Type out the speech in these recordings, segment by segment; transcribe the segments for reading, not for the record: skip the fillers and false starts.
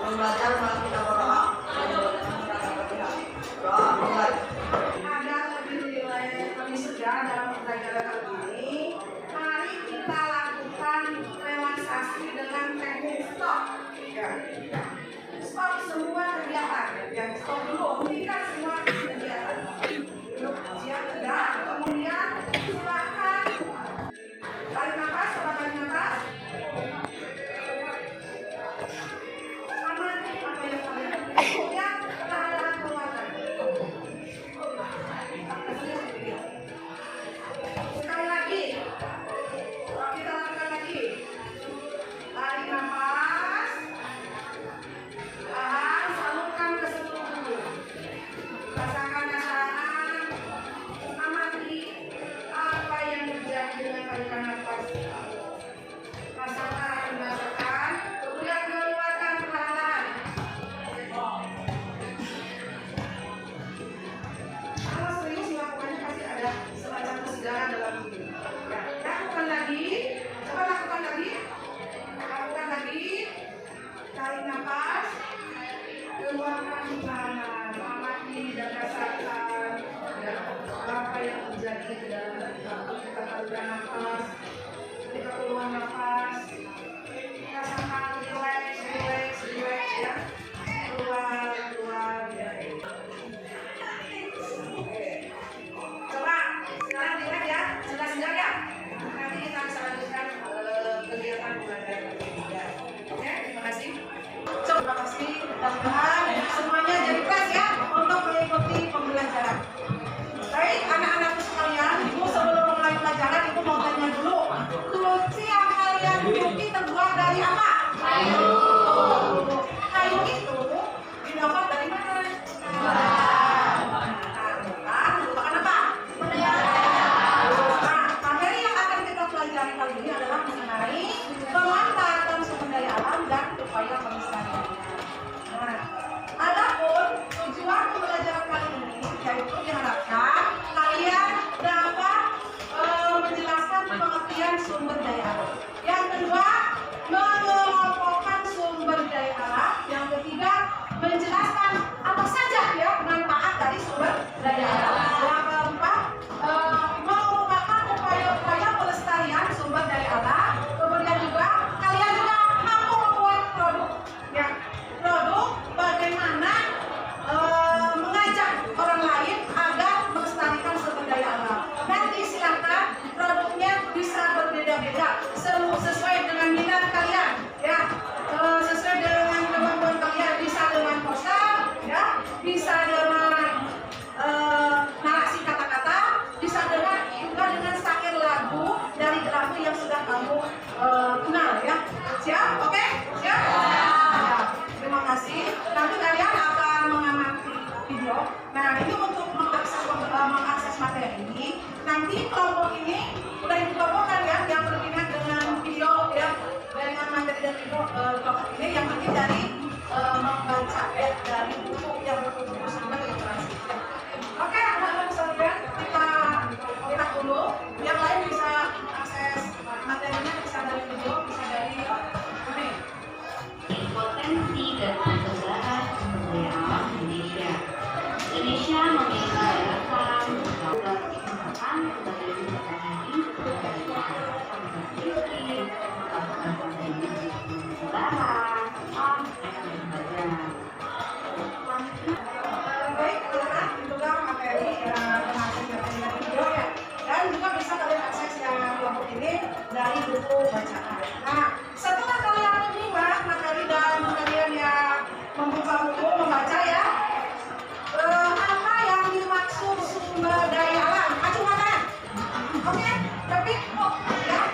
Membaca malah kita berdoa. Doa mulai. Ada lebih nilai lebih segar dalam pembelajaran ini. Mari kita lakukan relaksasi dengan teknik stop. Ya. Stop semua kegiatan. Ya, stop dulu. Hentikan semua kegiatan. Duduk siap tegak. Kemudian silakan tarik nafas. Coba tarik nafas. Amati apa yang kalian. Kemudian tahan keluarkan. Sekali lagi, kita lakukan lagi. Tarik nafas, tahan, salurkan ke seluruh tubuh. Rasakan rasakan, amati apa yang terjadi dengan tarikan nafas. Rasakan, kemudian keluarkan perlahan. Kalau serius melakukannya pasti ada semacam kesedaran dalam diri. Ya, lakukan lagi, coba lakukan lagi, tarik nafas, keluarkan perlahan, amati dan rasakan ya, apa yang terjadi di dalam kita tarik nafas, kita keluar nafas, rasakan relax ya, keluar ya. Coba sekarang dilihat ya, sudah siap ya? Nanti kita bisa lanjutkan kegiatan belajar ketiga. Oke, terima kasih. Terima kasih. Mudah-mudahan semuanya jadi kelas ya untuk mengikuti pembelajaran. Baik, anak-anakku sekalian, ibu sebelum mulai pelajaran, ibu mau tanya dulu. Kursi yang kalian duduki terbuat dari apa? Kayu. Kayu itu didapat dari mana? Kali ini adalah mengenai pemanfaatan sumber daya alam dan upaya pelestariannya. Nah, adapun tujuan pembelajaran kali ini yaitu diharapkan kalian dapat menjelaskan pengertian sumber daya alam. Yang kedua, mengelompokkan sumber daya alam. Yang ketiga, menjelaskan apa saja ya manfaat dari sumber daya alam. Yang keempat, mengungkapkan upaya-upaya pelestarian sumber daya alam. Kemudian juga kalian juga mampu membuat produk ya, produk bagaimana mengajak orang lain agar melestarikan sumber daya alam. Nanti silakan produknya bisa berbeda-beda sesuai dengan minat kalian ya, sesuai dengan kemampuan kalian, bisa dengan poster ya, bisa dengan narasi kata-kata, bisa juga dengan syair lagu dari lagu yang sudah kamu kenal ya. Siap? Oke? Siap? Ya. Terima kasih. Nanti kalian akan mengamati video. Nah, ini untuk mengakses materi. Nanti kelompok ini udah dikelompokkan ya, yang berminat dengan video ya, dengan materi dan video kelompok ini yang terdiri dari membaca dari buku yang berkumpul sampai literasi. Oke, anak-anak sekalian, kita lihat dulu. Yang lain bisa akses materinya, bisa dari video, bisa dari ini. Potensi dan perkembangan sumber daya alam Indonesia. Indonesia memiliki daratan, lautan, kesempatan sebagai wilayah tinggi, Baik, teman-teman, itulah materi termasuk materi dari video ya. Dan juga bisa kalian akses yang kelompok ini dari buku bacaan. Nah, setelah kalian menyimak materi dan kalian yang membuka buku membaca ya, apa yang dimaksud sumber daya alam? Acung tangan. Oke, tapi ya.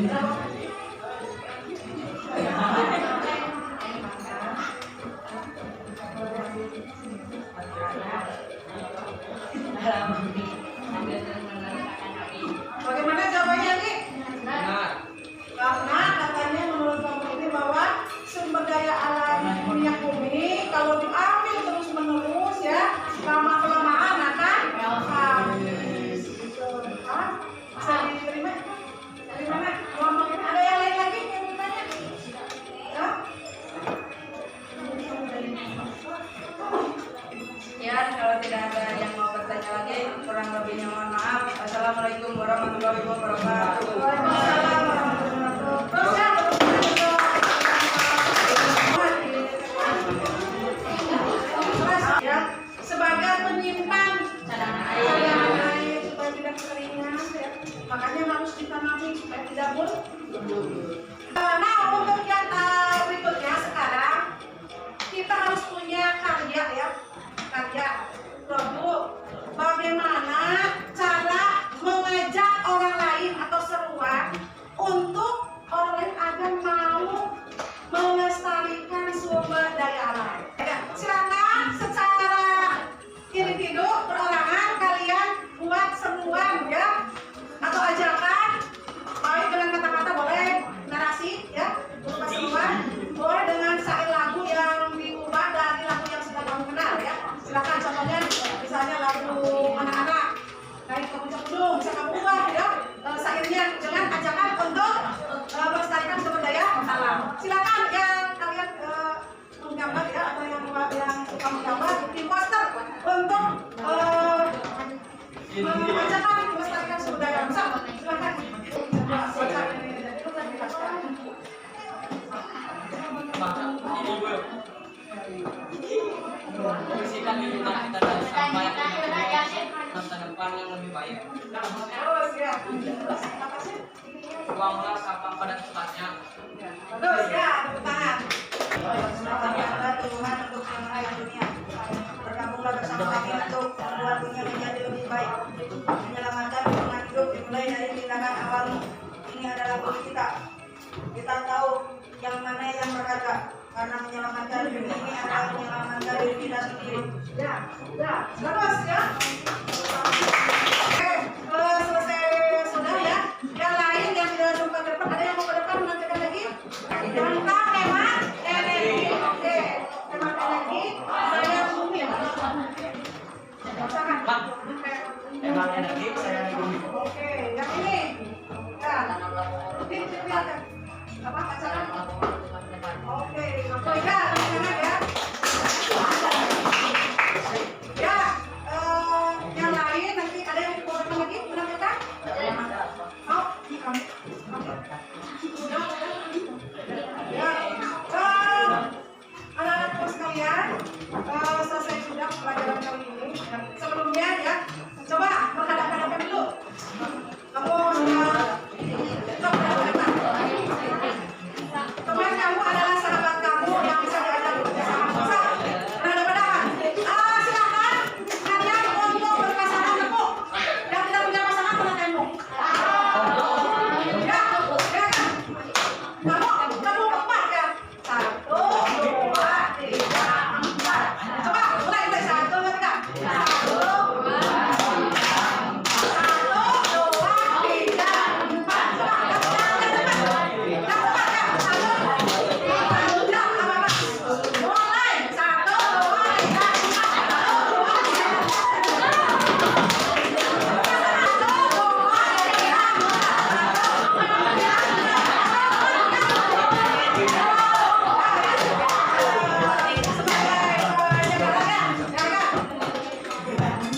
Bagaimana jawabannya nih? Karena katanya menurut kamu ini bahwa sumber daya alam minyak bumi kalau diambil terus menerus ya lama kelamaan akan habis. Gitu. Hah? Bisa diterima? Dari mana? Ngomong ini ada yang lain lagi yang bertanya? Ya? Ya, kalau tidak ada yang mau bertanya lagi, kurang lebihnya mohon maaf. Assalamualaikum warahmatullahi wabarakatuh. Waalaikumsalam warahmatullahi wabarakatuh. Terus ya, terus ya, sebagai penyimpan cadangan air supaya tidak kekeringan ya. Makanya harus ditanami supaya tidak bunyi. Nah, untuk yang berikutnya sekarang kita harus punya karya ya, karya produk. Bagaimana cara mengajak orang lain atau seruan untuk orang lain agar mau melestarikan sumber daya alam. Ya, silakan secara individu perorangan kalian buat seruan ya atau ajakan, baik dengan kata-kata boleh, narasi ya, berupa seruan, boleh dengan syair lagu yang diubah dari lagu yang sudah kamu kenal ya. Silakan contohnya misalnya lagu anak-anak naik ke puncak gunung bisa kamu ubah ya syairnya dengan ajakan untuk melestarikan sumber daya alam. Silakan yang kalian menggambar ya atau yang suka menggambar di poster untuk mengajarkan melestarikan sumber daya alam. Silakan. Membersihkan lingkungan kita dari sampah yang masa depan yang lebih baik. Terus ya. Buanglah sampah pada tempatnya. Terus ya, tepuk tangan. Tuhan untuk seluruh dunia. Bergabunglah bersama kami untuk membuat dunia menjadi lebih baik. Menyelamatkan lingkungan hidup dimulai dari tindakan awalmu. Ini adalah bumi kita. Kita tahu yang mana yang berharga. Karena menyelamatkan dunia ini adalah menyelamatkan diri kita sendiri. Ya, bagus ya. Oke, selesai sudah ya. Yang lain yang tidak sempat ke depan, ada yang mau ke depan menantikan lagi? Tentang hemat energi. Oke, hemat energi. Saya bumi. Pak, hemat energi saya bumi. Oke, yang ini. Ya, ini lihat apa pacaran? Oke, ya, ya. Ya, yang lain nanti ada yang mau lagi menanyakan? Oh, ini kamu. Ya, anak-anakku sekalian, selesai sudah pelajaran kali ini. Sebelumnya ya, coba menghadap-hadapkan dulu. Kamu sudah teman kamu adalah sahabat kamu yang bisa diajak bekerja sama. Berhadapan-hadapan. Silakan kalian untuk berpasangan tepuk. Yang tidak punya pasangan mana tembok? Ya, kamu empat ya. 1, 2, 3, 4. Coba mulai 1, 2, 3. 1, 2, 3, 4. Coba.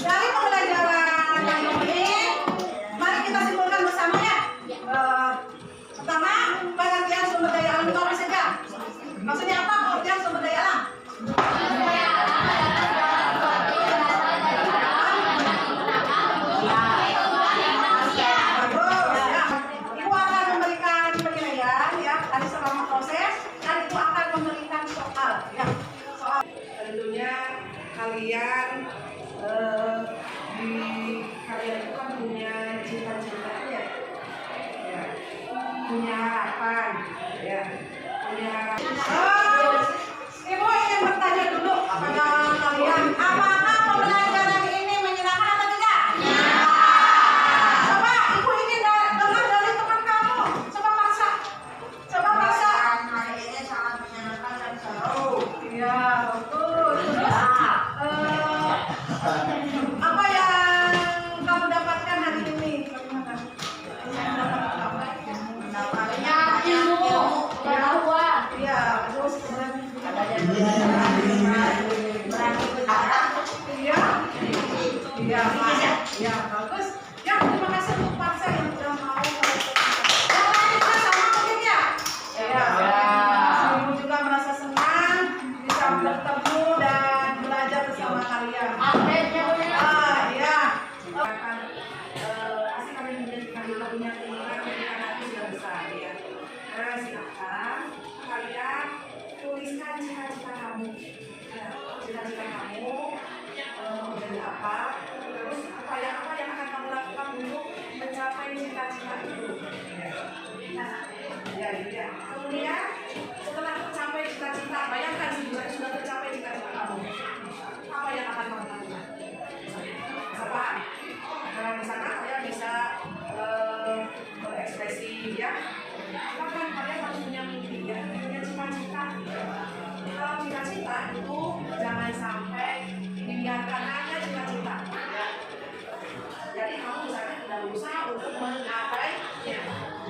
Dari pembelajaran yang ini, mari kita simpulkan bersama ya. Pertama, pengertian sumber daya alam itu apa saja? Maksudnya apa pengertian sumber daya alam? Bagus ya. Ibu akan memberikan penilaian ya dari selama proses dan ibu akan memberikan soal ya. Soal tentunya kalian di kalian itu kan punya cita-citanya ya. punya harapan, ya, punya harapan. Oh, Ibu ingin bertanya dulu kepada kalian, apakah pembelajaran ini menyenangkan atau tidak? Coba Ibu ingin dengar dari teman kamu. Coba paksa. Coba paksa. Hari ini sangat menyenangkan dan seru. Iya, betul. Terus, apa yang kamu dapatkan hari ini? Bagaimana? Yang dapat kamu? Mendapatnya ilmu, pengetahuan. Iya, terus adanya pembelajaran berani berkata. iya, iya, iya, bagus. Ya, terima kasih untuk paksa yang sudah mau. Yang lain juga sama mungkin ya? Iya. Ibu juga merasa senang bisa bertemu dan belajar bersama kalian. Update-nya punya. Iya. Asik kami menjadikan kita punya keinginan ketika nanti sudah besar ya. Nah, silakan kalian tuliskan cita-cita kamu. Ya, cita-cita kamu mau jadi apa? Terus apa yang akan kamu lakukan untuk mencapai cita-cita itu? Ya. Kemudian setelah tercapai cita-cita, bayangkan sudah tercapai cita-cita kamu. Apa yang akan kamu lakukan? Apa? Nah, misalkan kalian bisa berekspresi ya. Bahkan kalian harus punya mimpi ya, punya cita-cita. Kalau cita-cita itu jangan sampai dibiarkan hanya cita-cita. Ya. Jadi kamu misalnya sudah berusaha untuk mengapainya,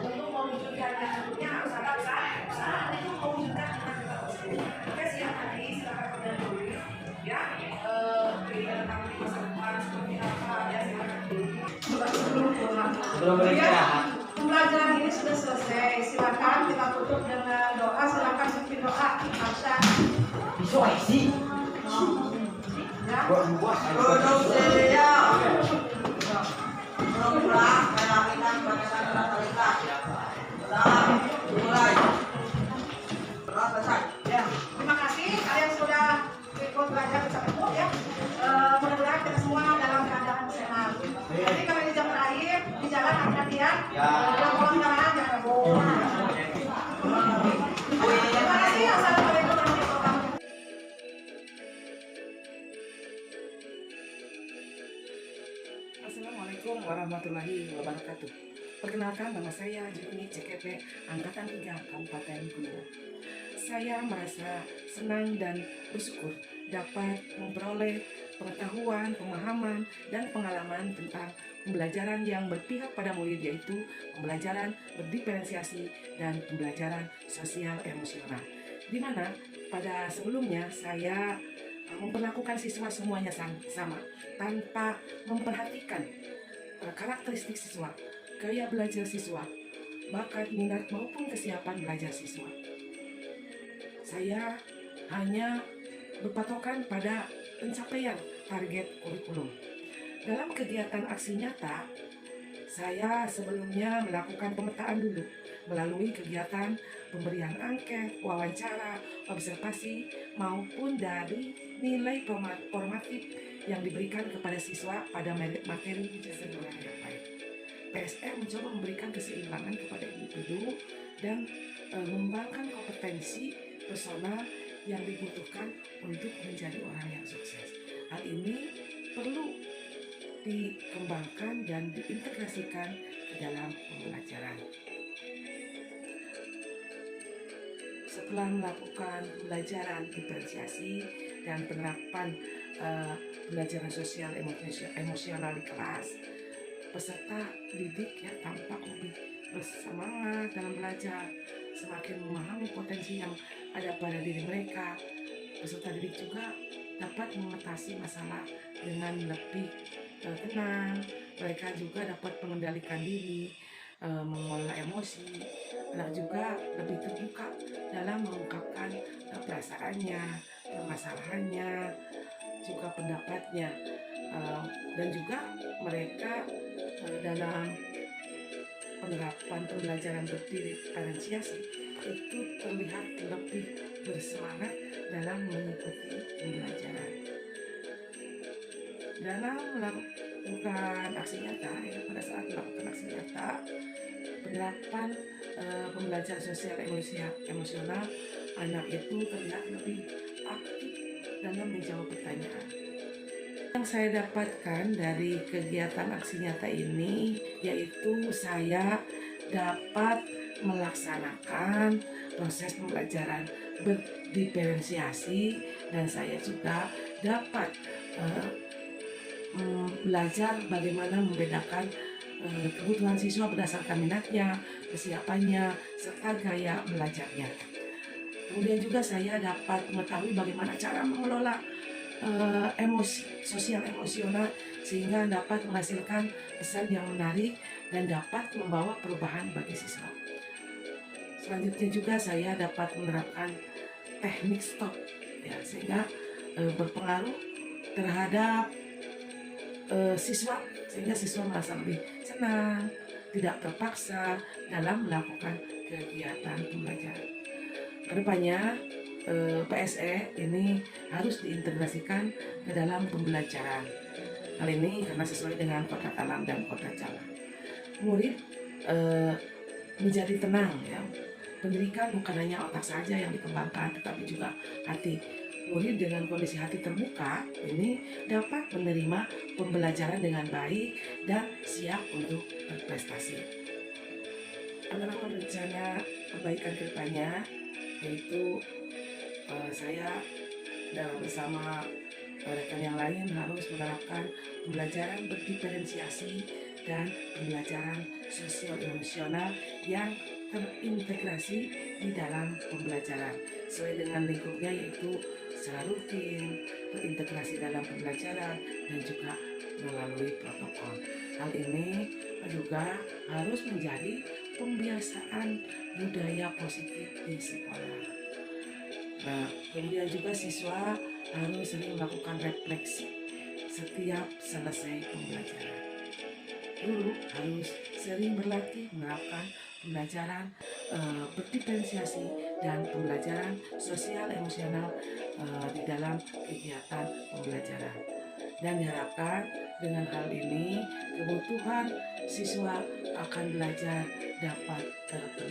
untuk mewujudkannya tentunya harus ada usaha untuk mewujudkan cita-cita tersebut. Oke, siap tadi silakan kalian tulis ya. Pilihan kamu di masa depan seperti apa ya, silakan tulis. Belum beristirahat. Pembelajaran ini sudah selesai. Silakan kita tutup dengan doa. Silakan pimpin doa. Masya. Bisa isi. Ya. Ya. Terima kasih kalian sudah ikut belajar bersama Ibu ya. Mudah-mudahan kita semua dalam keadaan sehat. Jadi kalau di jam terakhir di jalan hati-hati ya. Jangan pulang jalan jangan bohong. Terima kasih. Assalamualaikum warahmatullahi wabarakatuh. Assalamualaikum warahmatullahi wabarakatuh. Perkenalkan, nama saya Juni CKP Angkatan 3 Kabupaten Gunung. Saya merasa senang dan bersyukur dapat memperoleh pengetahuan, pemahaman, dan pengalaman tentang pembelajaran yang berpihak pada murid, yaitu pembelajaran berdiferensiasi dan pembelajaran sosial emosional. Di mana pada sebelumnya saya memperlakukan siswa semuanya sama tanpa memperhatikan karakteristik siswa, gaya belajar siswa, bakat, minat maupun kesiapan belajar siswa. Saya hanya berpatokan pada pencapaian target kurikulum. Dalam kegiatan aksi nyata, saya sebelumnya melakukan pemetaan dulu melalui kegiatan pemberian angket, wawancara, observasi, maupun dari nilai formatif yang diberikan kepada siswa pada materi kecenderungan yang baik. PSM mencoba memberikan keseimbangan kepada individu dan mengembangkan kompetensi personal yang dibutuhkan untuk menjadi orang yang sukses. Hal ini perlu dikembangkan dan diintegrasikan ke dalam pembelajaran. Setelah melakukan pembelajaran diferensiasi dan penerapan pembelajaran sosial emosional di kelas, peserta didik ya tampak lebih bersemangat dalam belajar, semakin memahami potensi yang ada pada diri mereka. Peserta didik juga dapat mengatasi masalah dengan lebih tenang. Mereka juga dapat mengendalikan diri, mengelola emosi. Anak juga lebih terbuka dalam mengungkapkan perasaannya, permasalahannya, juga pendapatnya. Dan juga mereka dalam penerapan pembelajaran berdiferensiasi itu terlihat lebih bersemangat dalam mengikuti pembelajaran. Dalam melakukan aksi nyata, ya, pada saat melakukan aksi nyata, penerapan pembelajaran sosial emosional, anak itu terlihat lebih aktif dalam menjawab pertanyaan. Yang saya dapatkan dari kegiatan aksi nyata ini yaitu saya dapat melaksanakan proses pembelajaran berdiferensiasi dan saya juga dapat belajar bagaimana membedakan kebutuhan siswa berdasarkan minatnya, kesiapannya, serta gaya belajarnya. Kemudian juga saya dapat mengetahui bagaimana cara mengelola emosi sosial emosional sehingga dapat menghasilkan pesan yang menarik dan dapat membawa perubahan bagi siswa. Selanjutnya juga saya dapat menerapkan teknik stop ya, sehingga berpengaruh terhadap siswa sehingga siswa merasa lebih senang, tidak terpaksa dalam melakukan kegiatan pembelajaran. Kedepannya PSE ini harus diintegrasikan ke dalam pembelajaran. Hal ini karena sesuai dengan kodrat alam dan kodrat jalan. Murid menjadi tenang ya. Pendidikan bukan hanya otak saja yang dikembangkan, tetapi juga hati. Murid dengan kondisi hati terbuka ini dapat menerima pembelajaran dengan baik dan siap untuk berprestasi. Beberapa rencana perbaikan kedepannya yaitu saya bersama rekan yang lain harus menerapkan pembelajaran berdiferensiasi dan pembelajaran sosial emosional yang terintegrasi di dalam pembelajaran sesuai dengan lingkupnya, yaitu secara rutin, terintegrasi dalam pembelajaran dan juga melalui protokol. Hal ini juga harus menjadi pembiasaan budaya positif di sekolah. Nah, kemudian juga siswa harus sering melakukan refleksi setiap selesai pembelajaran. Guru harus sering berlatih menerapkan pembelajaran berdiferensiasi dan pembelajaran sosial emosional di dalam kegiatan pembelajaran. Dan diharapkan dengan hal ini kebutuhan siswa akan belajar dapat terpenuhi.